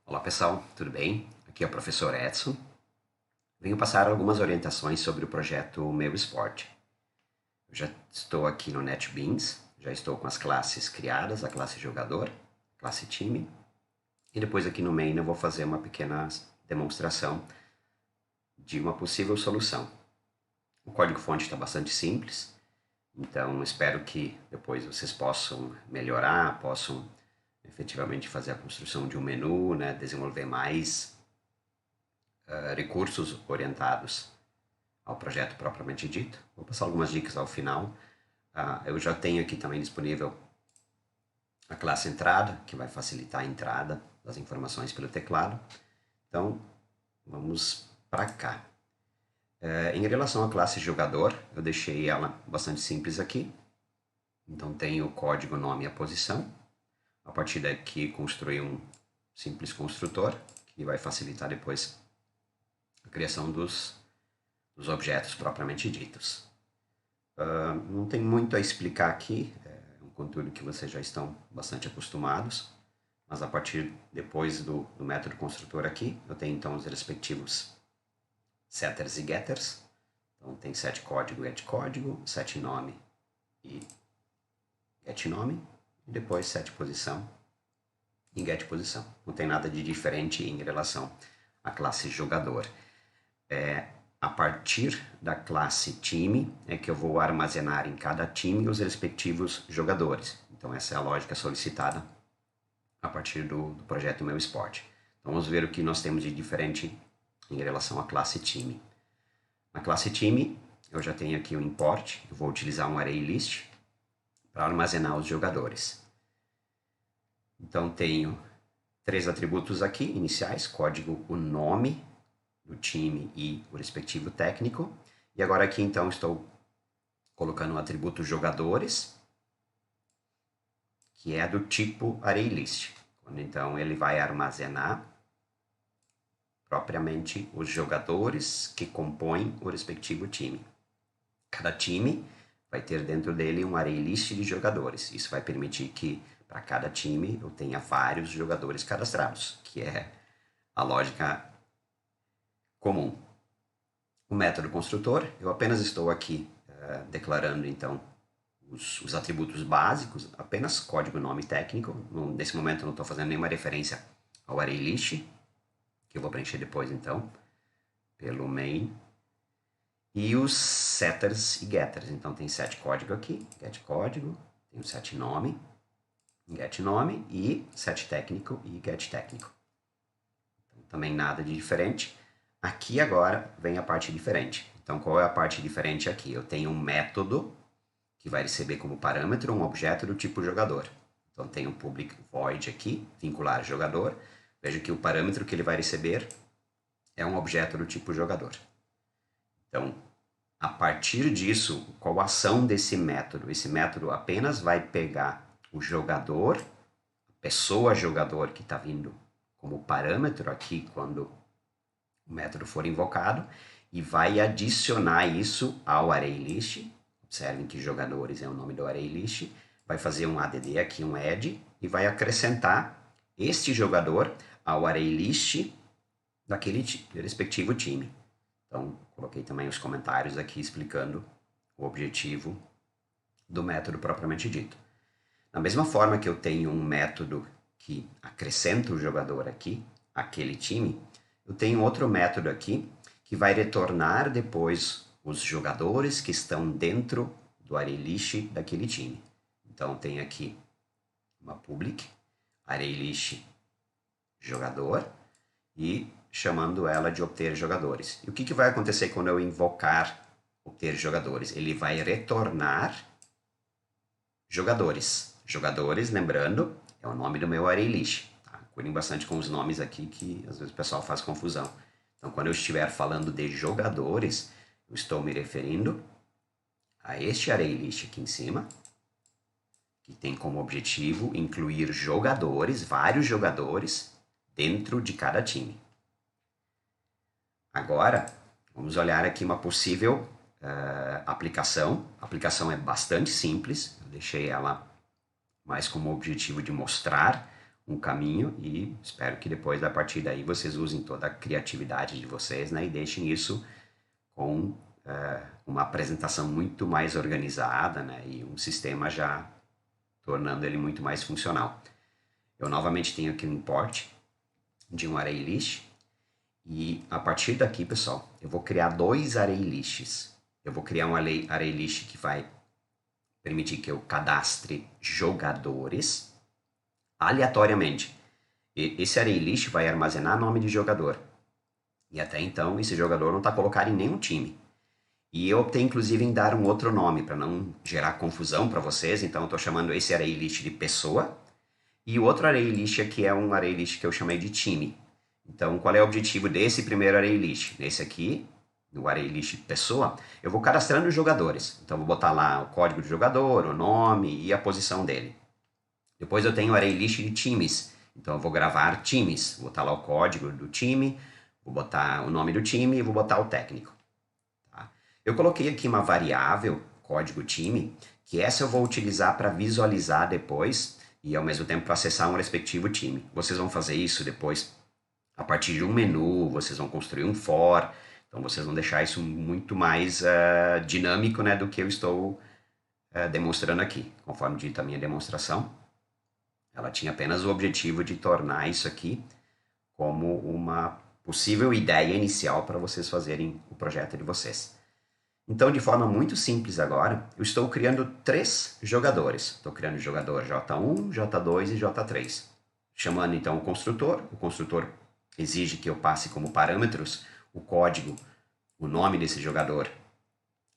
Olá pessoal, tudo bem? Aqui é o professor Edson. Venho passar algumas orientações sobre o projeto Meu Esporte. Eu já estou aqui no NetBeans, já estou com as classes criadas, a classe jogador, a classe time, e depois aqui no main eu vou fazer uma pequena demonstração de uma possível solução. O código-fonte está bastante simples, então espero que depois vocês possam melhorar, possam efetivamente fazer a construção de um menu, né, desenvolver mais recursos orientados ao projeto propriamente dito. Vou passar algumas dicas ao final. Eu já tenho aqui também disponível a classe entrada, que vai facilitar a entrada das informações pelo teclado. Então, vamos para cá. Em relação à classe jogador, eu deixei ela bastante simples aqui. Então, tem o código, nome e a posição. A partir daqui, construir um simples construtor, que vai facilitar depois a criação dos objetos propriamente ditos. Não tem muito a explicar aqui, é um conteúdo que vocês já estão bastante acostumados, mas a partir depois do método construtor aqui, eu tenho então os respectivos setters e getters. Então tem set código e get código, set nome e get nome, e depois set posição e get posição. Não tem nada de diferente em relação à classe jogador. A partir da classe time é que eu vou armazenar em cada time os respectivos jogadores. Então essa é a lógica solicitada a partir do projeto Meu Esporte. Então vamos ver o que nós temos de diferente em relação à classe time. Na classe time eu já tenho aqui o import, eu vou utilizar um array list para armazenar os jogadores. Então tenho três atributos aqui iniciais, código, o nome do time e o respectivo técnico. E agora aqui então estou colocando o atributo jogadores, que é do tipo ArrayList. Quando então ele vai armazenar propriamente os jogadores que compõem o respectivo time. Cada time vai ter dentro dele um ArrayList de jogadores. Isso vai permitir que para cada time eu tenha vários jogadores cadastrados, que é a lógica comum. O método construtor, eu apenas estou aqui declarando então os atributos básicos, apenas código, nome técnico. Nesse momento eu não estou fazendo nenhuma referência ao ArrayList, que eu vou preencher depois então, pelo main. E os setters e getters, então tem set código aqui, get código, tem o set nome, get nome e set técnico e get técnico. Então, também nada de diferente. Aqui agora vem a parte diferente. Então, qual é a parte diferente aqui? Eu tenho um método que vai receber como parâmetro um objeto do tipo jogador. Então, tem um public void aqui, vincular jogador. Veja que o parâmetro que ele vai receber é um objeto do tipo jogador. Então, a partir disso, qual a ação desse método? Esse método apenas vai pegar o jogador, a pessoa jogador que está vindo como parâmetro aqui quando o método for invocado, e vai adicionar isso ao ArrayList. Observem que jogadores é o nome do ArrayList. Vai fazer um add aqui, um add, e vai acrescentar este jogador ao ArrayList daquele respectivo time. Então, coloquei também os comentários aqui explicando o objetivo do método propriamente dito. Da mesma forma que eu tenho um método que acrescenta o jogador aqui, aquele time, eu tenho outro método aqui que vai retornar depois os jogadores que estão dentro do ArrayList daquele time. Então tem aqui uma public ArrayList jogador e chamando ela de obter jogadores. E o que vai acontecer quando eu invocar obter jogadores? Ele vai retornar jogadores. Jogadores, lembrando, é o nome do meu ArrayList. Cuidem bastante com os nomes aqui, que às vezes o pessoal faz confusão. Então, quando eu estiver falando de jogadores, eu estou me referindo a este ArrayList aqui em cima, que tem como objetivo incluir jogadores, vários jogadores, dentro de cada time. Agora, vamos olhar aqui uma possível aplicação. A aplicação é bastante simples, eu deixei ela mais como objetivo de mostrar um caminho e espero que depois, a partir daí, vocês usem toda a criatividade de vocês, né, e deixem isso com uma apresentação muito mais organizada, né, e um sistema já tornando ele muito mais funcional. Eu novamente tenho aqui um import de um array list e a partir daqui, pessoal, eu vou criar dois array lists. Eu vou criar um array list que vai permitir que eu cadastre jogadores aleatoriamente. E esse array list vai armazenar nome de jogador. E até então, esse jogador não está colocado em nenhum time. E eu optei, inclusive, em dar um outro nome para não gerar confusão para vocês. Então, eu estou chamando esse array list de pessoa. E o outro array list aqui é um array list que eu chamei de time. Então, qual é o objetivo desse primeiro array list? Nesse aqui, no array list pessoa, eu vou cadastrando os jogadores. Então, vou botar lá o código do jogador, o nome e a posição dele. Depois eu tenho o array list de times. Então, eu vou gravar times. Vou botar lá o código do time, vou botar o nome do time e vou botar o técnico. Tá? Eu coloquei aqui uma variável, código time, que essa eu vou utilizar para visualizar depois e, ao mesmo tempo, para acessar um respectivo time. Vocês vão fazer isso depois a partir de um menu, vocês vão construir um for, então vocês vão deixar isso muito mais dinâmico, né, do que eu estou demonstrando aqui. Conforme dito a minha demonstração, ela tinha apenas o objetivo de tornar isso aqui como uma possível ideia inicial para vocês fazerem o projeto de vocês. Então, de forma muito simples agora, eu estou criando 3 jogadores. Estou criando o jogador J1, J2 e J3. Chamando então o construtor exige que eu passe como parâmetros o código, o nome desse jogador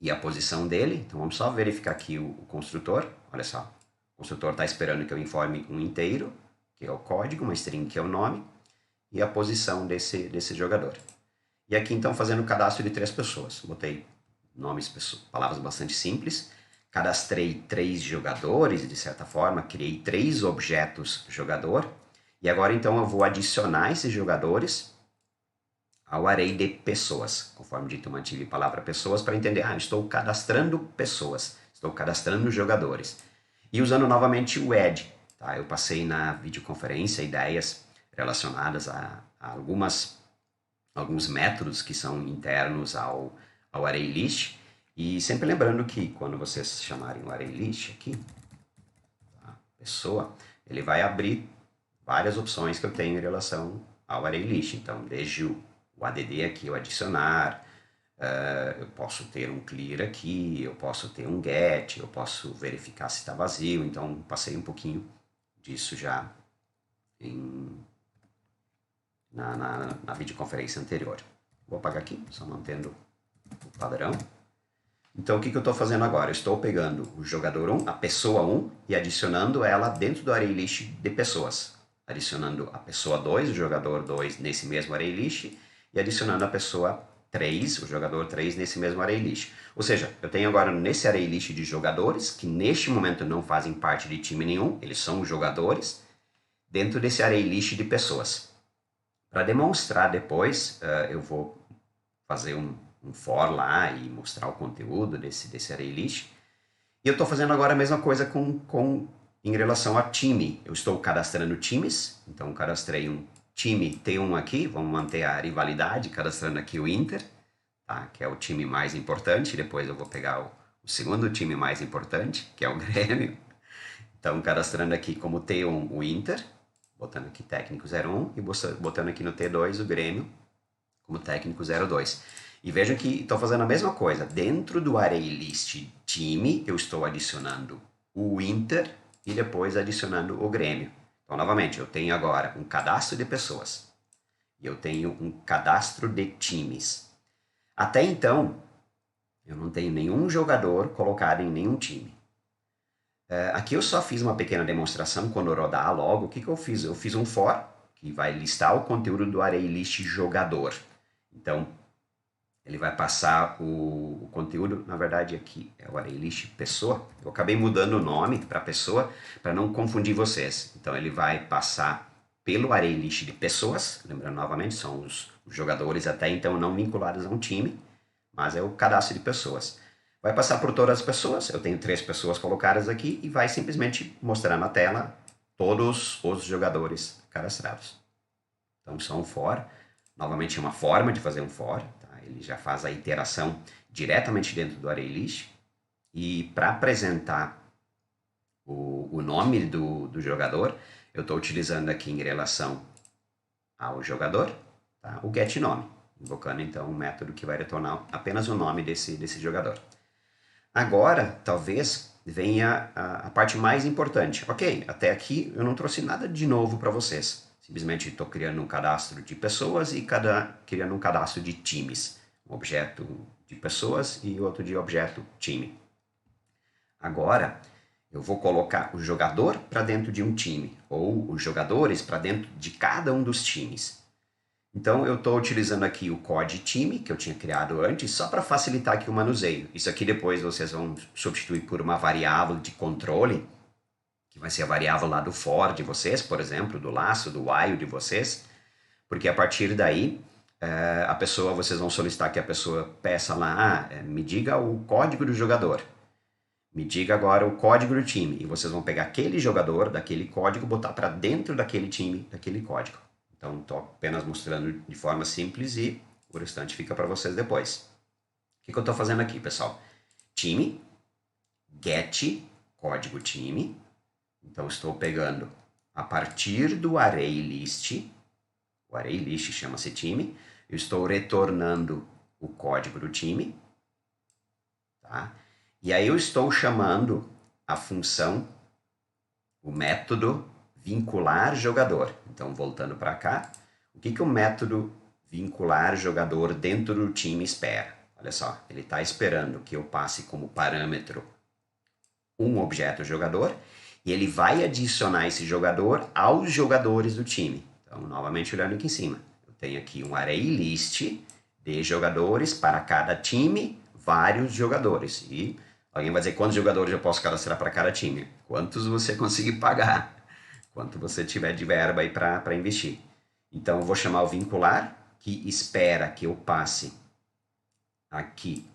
e a posição dele. Então vamos só verificar aqui o construtor. Olha só, o construtor está esperando que eu informe um inteiro, que é o código, uma string que é o nome, e a posição desse jogador. E aqui então fazendo o cadastro de 3 pessoas. Botei nomes, palavras bastante simples. Cadastrei 3 jogadores, de certa forma, criei 3 objetos jogador. E agora, então, eu vou adicionar esses jogadores ao array de pessoas. Conforme dito, eu mantive a palavra pessoas para entender, estou cadastrando pessoas, estou cadastrando jogadores. E usando novamente o add, tá? Eu passei na videoconferência ideias relacionadas a alguns métodos que são internos ao array list. E sempre lembrando que quando vocês chamarem o array list aqui, tá? Pessoa, ele vai abrir várias opções que eu tenho em relação ao array list. Então, desde o add aqui, o adicionar, eu posso ter um clear aqui, eu posso ter um get, eu posso verificar se está vazio. Então, passei um pouquinho disso já na videoconferência anterior. Vou apagar aqui, só mantendo o padrão. Então, o que eu estou fazendo agora? Eu estou pegando o jogador 1, a pessoa 1, e adicionando ela dentro do array list de pessoas. Adicionando a pessoa 2, o jogador 2, nesse mesmo array list, e adicionando a pessoa 3, o jogador 3, nesse mesmo array list. Ou seja, eu tenho agora nesse array list de jogadores, que neste momento não fazem parte de time nenhum, eles são jogadores, dentro desse array list de pessoas. Para demonstrar depois, eu vou fazer um for lá e mostrar o conteúdo desse array list. E eu estou fazendo agora a mesma coisa em relação a time. Eu estou cadastrando times, então cadastrei um time T1 aqui, vamos manter a rivalidade, cadastrando aqui o Inter, tá? Que é o time mais importante, depois eu vou pegar o segundo time mais importante, que é o Grêmio. Então, cadastrando aqui como T1 o Inter, botando aqui técnico 01 e botando aqui no T2 o Grêmio como técnico 02. E vejam que estou fazendo a mesma coisa. Dentro do array list time, eu estou adicionando o Inter e depois adicionando o Grêmio. Então, novamente, eu tenho agora um cadastro de pessoas e eu tenho um cadastro de times. Até então, eu não tenho nenhum jogador colocado em nenhum time. Aqui eu só fiz uma pequena demonstração. Quando eu rodar logo, o que eu fiz? Eu fiz um for, que vai listar o conteúdo do array list jogador. Então, ele vai passar o conteúdo, na verdade aqui é o array list pessoa. Eu acabei mudando o nome para pessoa para não confundir vocês. Então ele vai passar pelo array list de pessoas, lembrando novamente, são os jogadores até então não vinculados a um time, mas é o cadastro de pessoas. Vai passar por todas as pessoas, eu tenho 3 pessoas colocadas aqui e vai simplesmente mostrar na tela todos os jogadores cadastrados. Então, só um for. Novamente, é uma forma de fazer um for. Tá? Ele já faz a iteração diretamente dentro do ArrayList. E para apresentar o nome do jogador, eu estou utilizando aqui em relação ao jogador, tá? O getNome, invocando então um método que vai retornar apenas o nome desse jogador. Agora, talvez venha a parte mais importante. Ok, até aqui eu não trouxe nada de novo para vocês. Simplesmente estou criando um cadastro de pessoas e criando um cadastro de times. Um objeto de pessoas e outro de objeto time. Agora, eu vou colocar o jogador para dentro de um time, ou os jogadores para dentro de cada um dos times. Então, eu estou utilizando aqui o code time, que eu tinha criado antes, só para facilitar aqui o manuseio. Isso aqui depois vocês vão substituir por uma variável de controle, que vai ser a variável lá do for de vocês, por exemplo, do laço, do while de vocês, porque a partir daí, vocês vão solicitar que a pessoa peça lá, me diga o código do jogador. Me diga agora o código do time. E vocês vão pegar aquele jogador, daquele código, botar para dentro daquele time, daquele código. Então, estou apenas mostrando de forma simples e o restante fica para vocês depois. O que eu estou fazendo aqui, pessoal? Time, get, código time. Então, estou pegando a partir do ArrayList, o ArrayList chama-se time, eu estou retornando o código do time, tá? E aí eu estou chamando a função, o método vincular jogador. Então, voltando para cá, o que o método vincular jogador dentro do time espera? Olha só, ele está esperando que eu passe como parâmetro um objeto jogador e ele vai adicionar esse jogador aos jogadores do time. Então, novamente olhando aqui em cima, eu tenho aqui um ArrayList de jogadores para cada time, vários jogadores. E alguém vai dizer quantos jogadores eu posso cadastrar para cada time? Quantos você conseguir pagar? Quanto você tiver de verba aí para investir. Então, eu vou chamar o vincular, que espera que eu passe aqui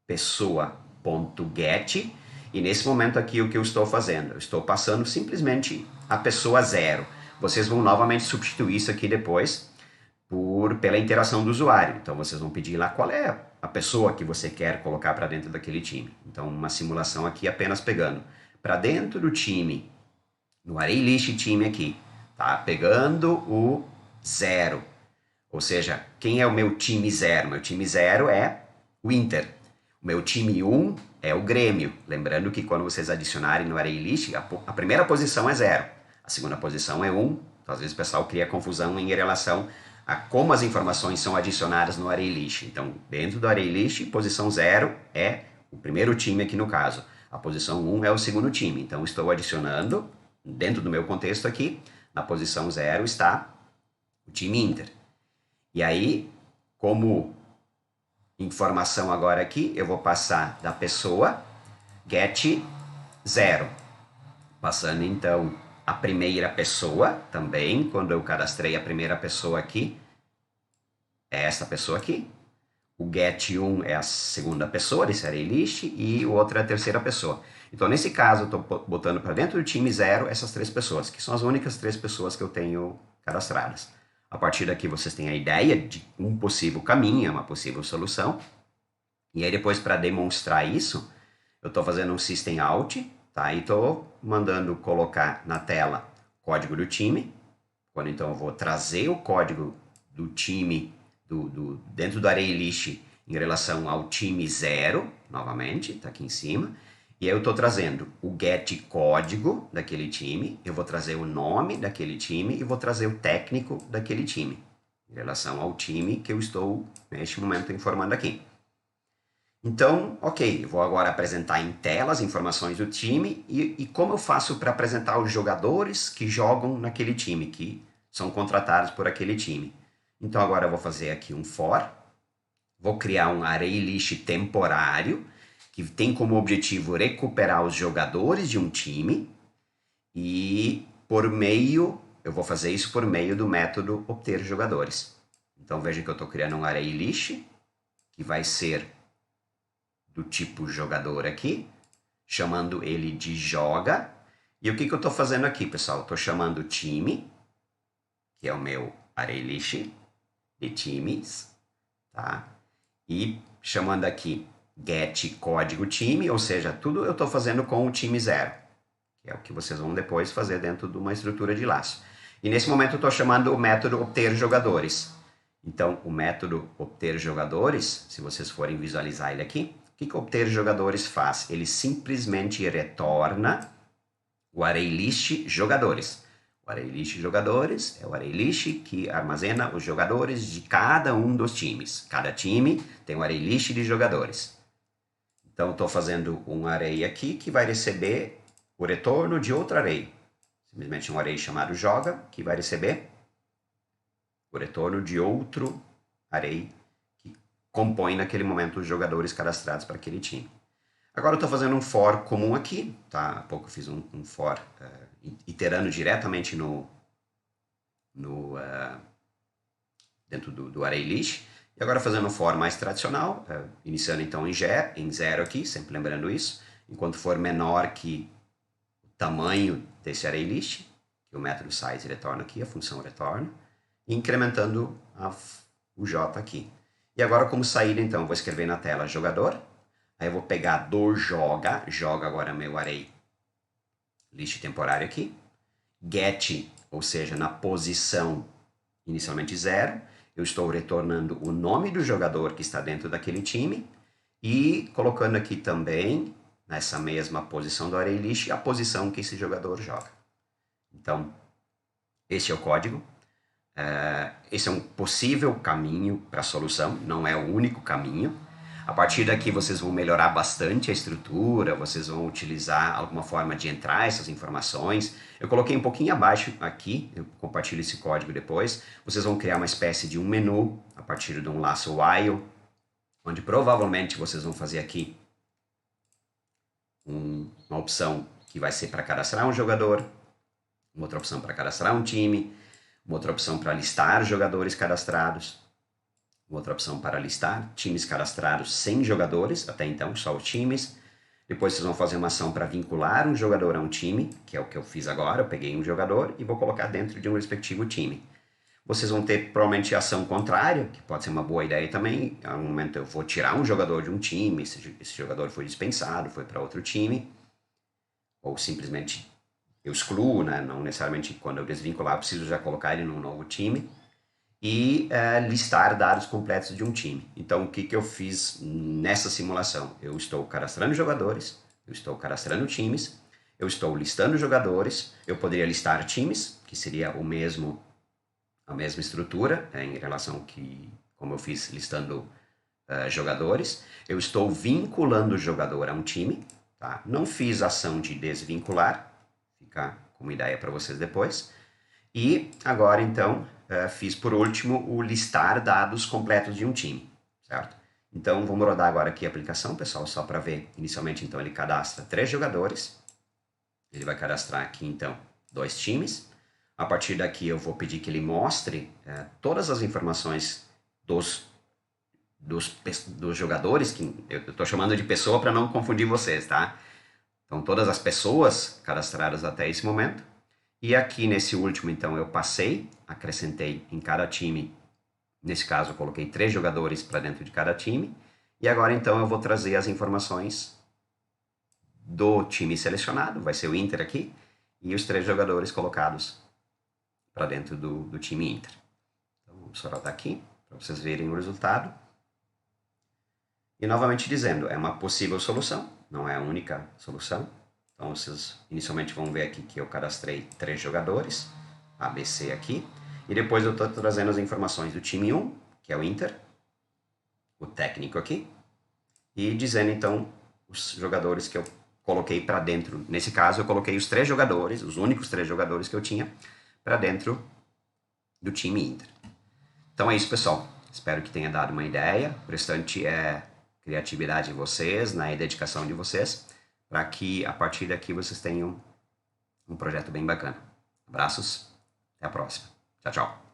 pessoa.get, e nesse momento aqui o que eu estou fazendo? Eu estou passando simplesmente a pessoa 0. Vocês vão novamente substituir isso aqui depois pela interação do usuário. Então, vocês vão pedir lá qual é a pessoa que você quer colocar para dentro daquele time. Então, uma simulação aqui apenas pegando para dentro do time, no ArrayList time aqui, tá? Pegando o 0. Ou seja, quem é o meu time 0? Meu time 0 é o Inter. O meu time 1 é o Grêmio. Lembrando que quando vocês adicionarem no ArrayList, a primeira posição é 0. A segunda posição é 1. Então, às vezes o pessoal cria confusão em relação a como as informações são adicionadas no ArrayList. Então, dentro do ArrayList, posição 0 é o primeiro time aqui no caso. A posição 1 é o segundo time. Então, estou adicionando, dentro do meu contexto aqui, na posição 0 está o time Inter. E aí, como informação agora aqui, eu vou passar da pessoa get 0. Passando então a primeira pessoa também, quando eu cadastrei a primeira pessoa aqui, é essa pessoa aqui. O get1 é a segunda pessoa desse ArrayList e o outro é a terceira pessoa. Então, nesse caso, eu estou botando para dentro do time 0 essas 3 pessoas, que são as únicas 3 pessoas que eu tenho cadastradas. A partir daqui, vocês têm a ideia de um possível caminho, uma possível solução. E aí, depois, para demonstrar isso, eu estou fazendo um system out, tá? E estou mandando colocar na tela o código do time. Quando, então, eu vou trazer o código do time dentro do ArrayList em relação ao time 0, novamente, está aqui em cima. E aí eu estou trazendo o get código daquele time, eu vou trazer o nome daquele time e vou trazer o técnico daquele time, em relação ao time que eu estou, neste momento, informando aqui. Então, ok, eu vou agora apresentar em tela as informações do time e como eu faço para apresentar os jogadores que jogam naquele time, que são contratados por aquele time. Então, agora eu vou fazer aqui um for, vou criar um ArrayList temporário, que tem como objetivo recuperar os jogadores de um time e eu vou fazer isso por meio do método obter jogadores. Então veja que eu estou criando um ArrayList que vai ser do tipo jogador aqui, chamando ele de joga, E o que eu estou fazendo aqui, pessoal? Estou chamando time, que é o meu array list de times, tá? E chamando aqui get código time, ou seja, tudo eu estou fazendo com o time 0, que é o que vocês vão depois fazer dentro de uma estrutura de laço. E nesse momento eu estou chamando o método obter jogadores. Então, o método obter jogadores, se vocês forem visualizar ele aqui, o que o obter jogadores faz? Ele simplesmente retorna o array list jogadores. O array list jogadores é o array list que armazena os jogadores de cada um dos times. Cada time tem um array list de jogadores. Então, estou fazendo um array aqui que vai receber o retorno de outro array. Simplesmente um array chamado joga, que vai receber o retorno de outro array que compõe naquele momento os jogadores cadastrados para aquele time. Agora eu estou fazendo um for comum aqui, tá? Há pouco eu fiz um for iterando diretamente dentro do array list. E agora fazendo um for mais tradicional, iniciando então em 0 aqui, sempre lembrando isso. Enquanto for menor que o tamanho desse array list, que o método size retorna aqui, a função retorna, e incrementando o j aqui. E agora como saída então, vou escrever na tela jogador, aí eu vou pegar do joga agora meu array list temporário aqui, get, ou seja, na posição inicialmente 0, eu estou retornando o nome do jogador que está dentro daquele time e colocando aqui também, nessa mesma posição do array list, a posição que esse jogador joga. Então, esse é o código. Esse é um possível caminho para a solução, não é o único caminho. A partir daqui vocês vão melhorar bastante a estrutura, vocês vão utilizar alguma forma de entrar essas informações. Eu coloquei um pouquinho abaixo aqui, eu compartilho esse código depois. Vocês vão criar uma espécie de um menu a partir de um laço while, onde provavelmente vocês vão fazer aqui uma opção que vai ser para cadastrar um jogador, uma outra opção para cadastrar um time, uma outra opção para listar jogadores cadastrados, uma outra opção para listar times cadastrados sem jogadores, até então só os times. Depois vocês vão fazer uma ação para vincular um jogador a um time, que é o que eu fiz agora. Eu peguei um jogador e vou colocar dentro de um respectivo time. Vocês vão ter provavelmente a ação contrária, que pode ser uma boa ideia também. No momento eu vou tirar um jogador de um time, esse jogador foi dispensado, foi para outro time, ou simplesmente eu excluo, né? Não necessariamente quando eu desvincular eu preciso já colocar ele num novo time. E listar dados completos de um time. Então, o que eu fiz nessa simulação? Eu estou cadastrando jogadores, eu estou cadastrando times, eu estou listando jogadores, eu poderia listar times, que seria a mesma estrutura, em relação que, como eu fiz listando jogadores. Eu estou vinculando o jogador a um time, tá? Não fiz ação de desvincular, fica como ideia para vocês depois. E agora, então, fiz por último o listar dados completos de um time, certo? Então, vamos rodar agora aqui a aplicação, pessoal, só para ver. Inicialmente, então, ele cadastra 3 jogadores. Ele vai cadastrar aqui, então, 2 times. A partir daqui, eu vou pedir que ele mostre todas as informações dos jogadores, que eu estou chamando de pessoa para não confundir vocês, tá? Então, todas as pessoas cadastradas até esse momento. E aqui nesse último, então, eu acrescentei em cada time, nesse caso eu coloquei 3 jogadores para dentro de cada time, e agora então eu vou trazer as informações do time selecionado, vai ser o Inter aqui, e os 3 jogadores colocados para dentro do time Inter. Então vamos só rodar aqui, para vocês verem o resultado. E novamente dizendo, é uma possível solução, não é a única solução. Então, vocês inicialmente vão ver aqui que eu cadastrei 3 jogadores, ABC aqui, e depois eu estou trazendo as informações do time 1, que é o Inter, o técnico aqui, e dizendo então os jogadores que eu coloquei para dentro. Nesse caso, eu coloquei os 3 jogadores, os únicos 3 jogadores que eu tinha, para dentro do time Inter. Então é isso, pessoal. Espero que tenha dado uma ideia. O restante é criatividade de vocês, na dedicação de vocês, para que a partir daqui vocês tenham um projeto bem bacana. Abraços, até a próxima. Tchau, tchau.